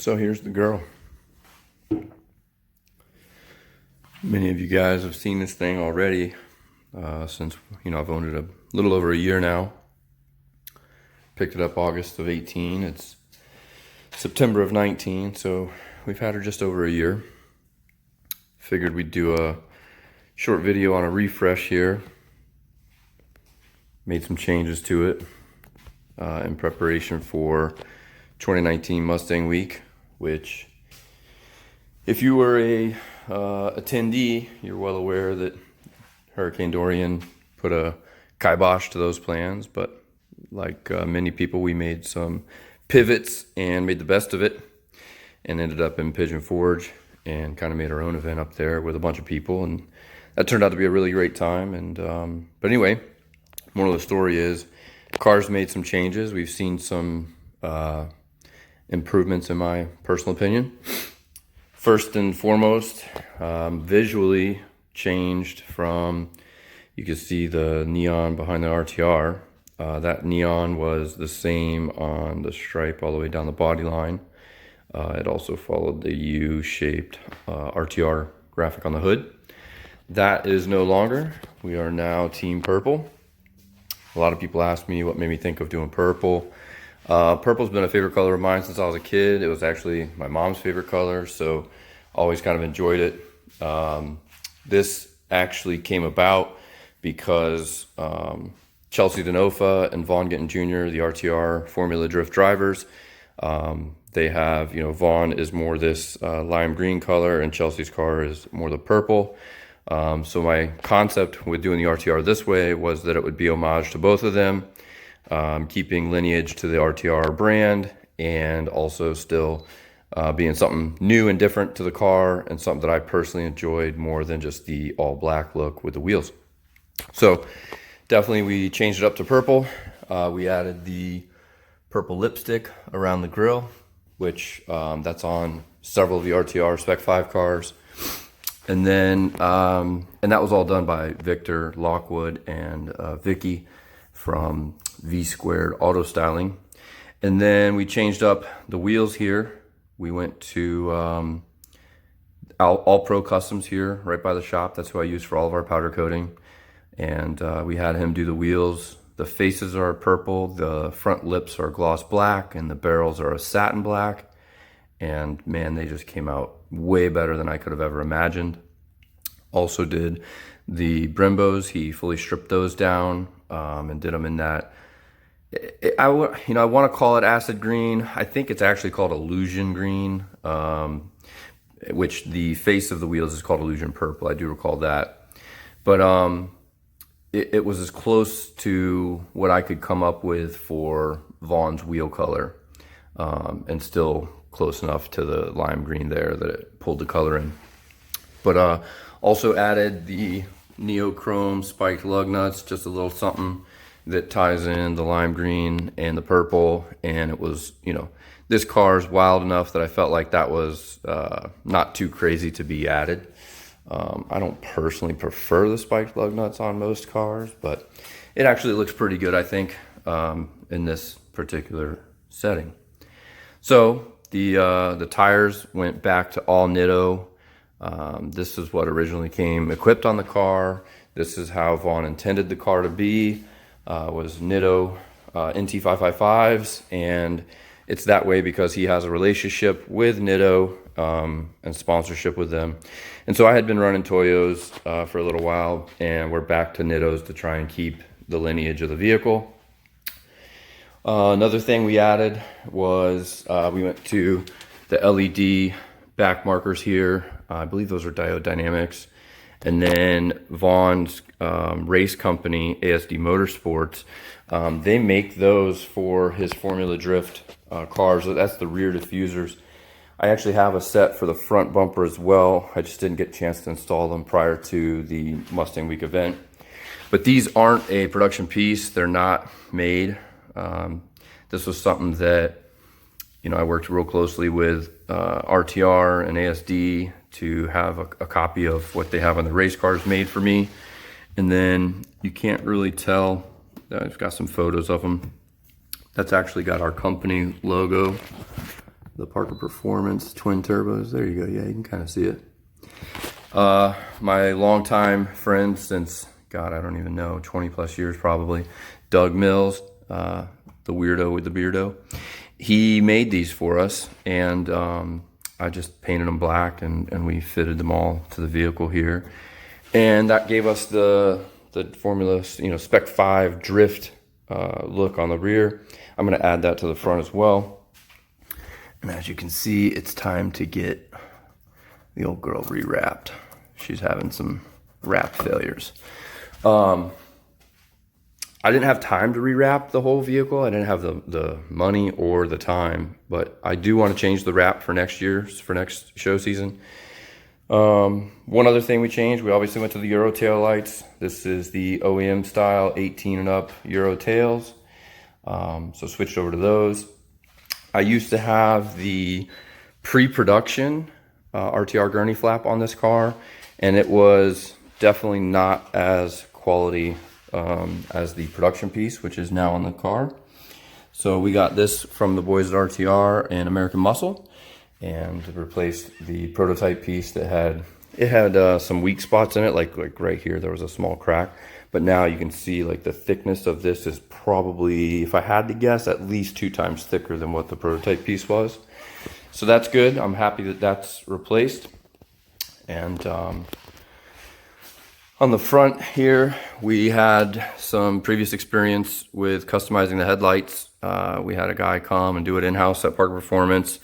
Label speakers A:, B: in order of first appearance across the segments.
A: So here's the girl. Many of you guys have seen this thing already since, I've owned it a little over a year now. Picked it up August of 18. It's September of 19, so we've had her just over a year. Figured we'd do a short video on a refresh here. Made some changes to it in preparation for 2019 Mustang Week, which if you were a attendee, you're well aware that Hurricane Dorian put a kibosh to those plans, but like many people, we made some pivots and made the best of it and ended up in Pigeon Forge and kind of made our own event up there with a bunch of people, and that turned out to be a really great time. And but anyway, moral of the story is car's made some changes. We've seen some improvements in my personal opinion. First and foremost, visually changed from, you can see the neon behind the RTR. That neon was the same on the stripe all the way down the body line. It also followed the U-shaped RTR graphic on the hood. That is no longer. We are now Team Purple. A lot of people ask me what made me think of doing purple. Purple's been a favorite color of mine since I was a kid. It was actually my mom's favorite color, so always kind of enjoyed it. This actually came about because Chelsea Denofa and Vaughn Gittin Jr, the RTR Formula Drift drivers, they have, Vaughn is more this lime green color and Chelsea's car is more the purple. So my concept with doing the RTR this way was that it would be homage to both of them, keeping lineage to the RTR brand and also still being something new and different to the car and something that I personally enjoyed more than just the all black look with the wheels. So definitely we changed it up to purple. We added the purple lipstick around the grille, which that's on several of the RTR Spec5 cars. And then, and that was all done by Victor Lockwood and Vicky from V2 Auto Styling. And then we changed up the wheels here. We went to All Pro Customs here, right by the shop. That's who I use for all of our powder coating. And we had him do the wheels. The faces are purple, the front lips are gloss black, and the barrels are a satin black. And man, they just came out way better than I could have ever imagined. Also did the Brembos. He fully stripped those down and did them in that. I want to call it acid green. I think it's actually called illusion green, which the face of the wheels is called illusion purple. I do recall that. But it was as close to what I could come up with for Vaughn's wheel color, and still close enough to the lime green there that it pulled the color in. But also added the neochrome spiked lug nuts, just a little something that ties in the lime green and the purple. And it was, this car is wild enough that I felt like that was not too crazy to be added. I don't personally prefer the spiked lug nuts on most cars, but it actually looks pretty good, I think, in this particular setting. So the tires went back to all Nitto. This is what originally came equipped on the car. This is how Vaughn intended the car to be, was Nitto NT555s, and it's that way because he has a relationship with Nitto and sponsorship with them. And so I had been running Toyos for a little while, and we're back to Nittos to try and keep the lineage of the vehicle. Another thing we added was we went to the LED back markers here. I believe those are Diode Dynamics. And then Vaughn's race company, ASD Motorsports, they make those for his Formula Drift cars. So that's the rear diffusers. I actually have a set for the front bumper as well. I just didn't get a chance to install them prior to the Mustang Week event. But these aren't a production piece. They're not made. This was something that, I worked real closely with RTR and ASD to have a copy of what they have on the race cars made for me. And then you can't really tell. I've got some photos of them. That's actually got our company logo the Parker Performance twin turbos. There you go. Yeah, you can kind of see it. My longtime friend since, God, I don't even know, 20 plus years probably, Doug Mills, the weirdo with the beardo. He made these for us, and I just painted them black, and we fitted them all to the vehicle here. And that gave us the Formula, Spec5 drift look on the rear. I'm going to add that to the front as well. And as you can see, it's time to get the old girl rewrapped. She's having some wrap failures. I didn't have time to rewrap the whole vehicle. I didn't have the money or the time, but I do want to change the wrap for next show season. One other thing we changed, we obviously went to the Euro tail lights. This is the OEM style 18 and up Euro tails. So switched over to those. I used to have the pre-production RTR gurney flap on this car, and it was definitely not as quality as the production piece, which is now on the car. So we got this from the boys at RTR and American Muscle, and replaced the prototype piece that had some weak spots in it, like right here there was a small crack, but now you can see like the thickness of this is probably, if I had to guess, at least 2 times thicker than what the prototype piece was. So that's good. I'm happy that that's replaced. And on the front here, we had some previous experience with customizing the headlights. We had a guy come and do it in-house at Parker Performance,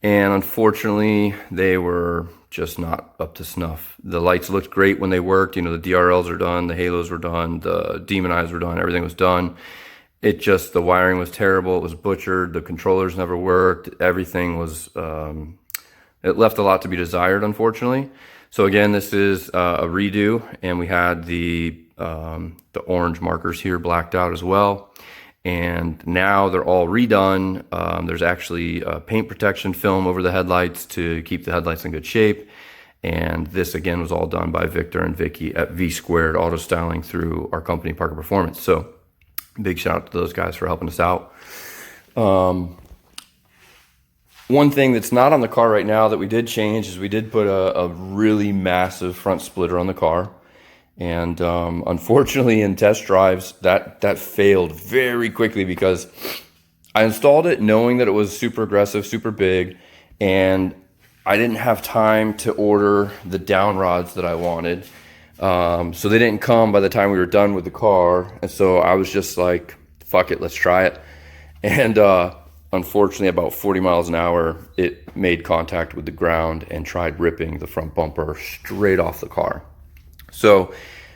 A: and unfortunately, they were just not up to snuff. The lights looked great when they worked. The DRLs are done, the halos were done, the demon eyes were done, everything was done. The wiring was terrible, it was butchered, the controllers never worked, everything was, it left a lot to be desired, unfortunately. So again, this is a redo, and we had the orange markers here blacked out as well. And now they're all redone. There's actually paint protection film over the headlights to keep the headlights in good shape. And this again was all done by Victor and Vicky at V Squared Auto Styling through our company, Parker Performance. So big shout out to those guys for helping us out. One thing that's not on the car right now that we did change is we did put a really massive front splitter on the car. And unfortunately in test drives, that failed very quickly because I installed it knowing that it was super aggressive, super big, and I didn't have time to order the down rods that I wanted. So they didn't come by the time we were done with the car. And so I was just like, fuck it, let's try it. And unfortunately, about 40 miles an hour, it made contact with the ground and tried ripping the front bumper straight off the car. So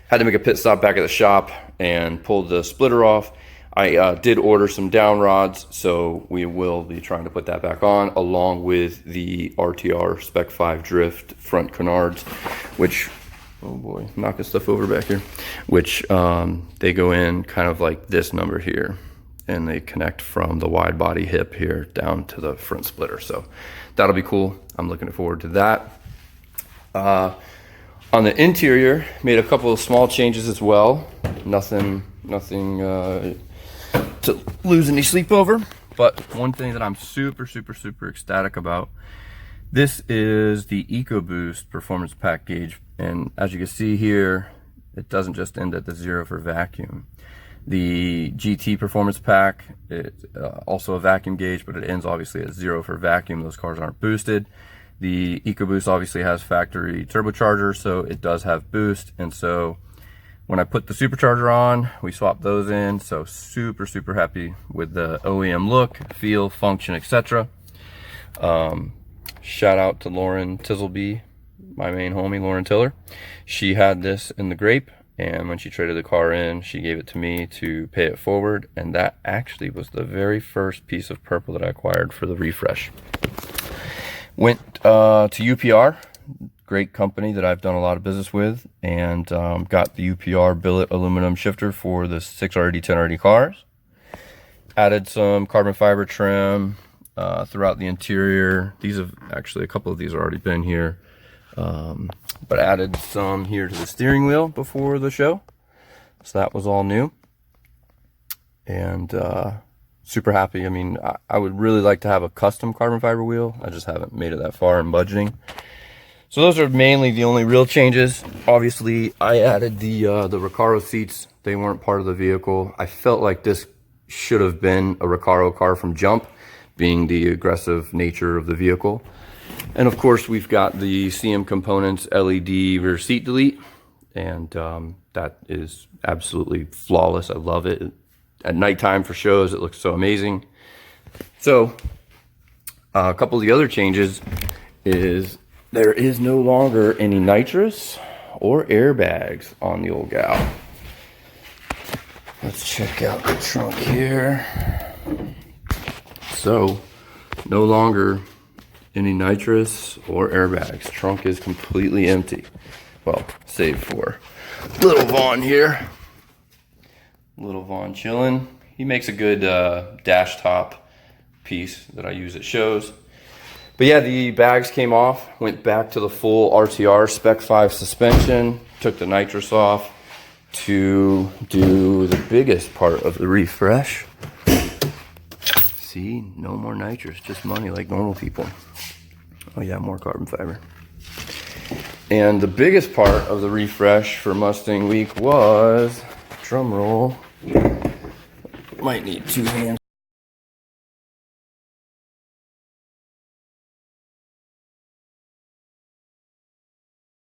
A: had to make a pit stop back at the shop and pulled the splitter off. I did order some down rods, so we will be trying to put that back on, along with the RTR Spec5 drift front canards, which, oh boy, knocking stuff over back here, which they go in kind of like this number here, and they connect from the wide body hip here down to the front splitter. So that'll be cool. I'm looking forward to that. On the interior, made a couple of small changes as well. Nothing to lose any sleep over. But one thing that I'm super ecstatic about, this is the EcoBoost Performance Pack gauge. And as you can see here, it doesn't just end at the 0 for vacuum. The GT Performance Pack, it's also a vacuum gauge, but it ends obviously at 0 for vacuum. Those cars aren't boosted. The EcoBoost obviously has factory turbocharger, so it does have boost. And so when I put the supercharger on, we swapped those in. So super happy with the OEM look, feel, function, etc. Shout out to Lauren Tizzleby, my main homie, Lauren Tiller. She had this in the Grape, and when she traded the car in, she gave it to me to pay it forward, and that actually was the very first piece of purple that I acquired for the refresh. Went to UPR, great company that I've done a lot of business with, and got the UPR billet aluminum shifter for the 6RD, 10RD cars. Added some carbon fiber trim throughout the interior. These have actually, a couple of these have already been here, but added some here to the steering wheel before the show. So that was all new. And super happy. I mean, I would really like to have a custom carbon fiber wheel. I just haven't made it that far in budgeting. So those are mainly the only real changes. Obviously, I added the Recaro seats. They weren't part of the vehicle. I felt like this should have been a Recaro car from jump, being the aggressive nature of the vehicle. And of course, we've got the CM Components LED rear seat delete, and that is absolutely flawless. I love it. At nighttime for shows, it looks so amazing. So a couple of the other changes is there is no longer any nitrous or airbags on the old gal. Let's check out the trunk here. So no longer any nitrous or airbags. Trunk is completely empty. Well, save for little Vaughn here. Little Vaughn chilling. He makes a good dash top piece that I use at shows. But yeah, the bags came off, went back to the full RTR Spec5 suspension, took the nitrous off to do the biggest part of the refresh. See, no more nitrous, just money like normal people. Oh yeah, more carbon fiber. And the biggest part of the refresh for Mustang Week was, drum roll, might need 2 hands.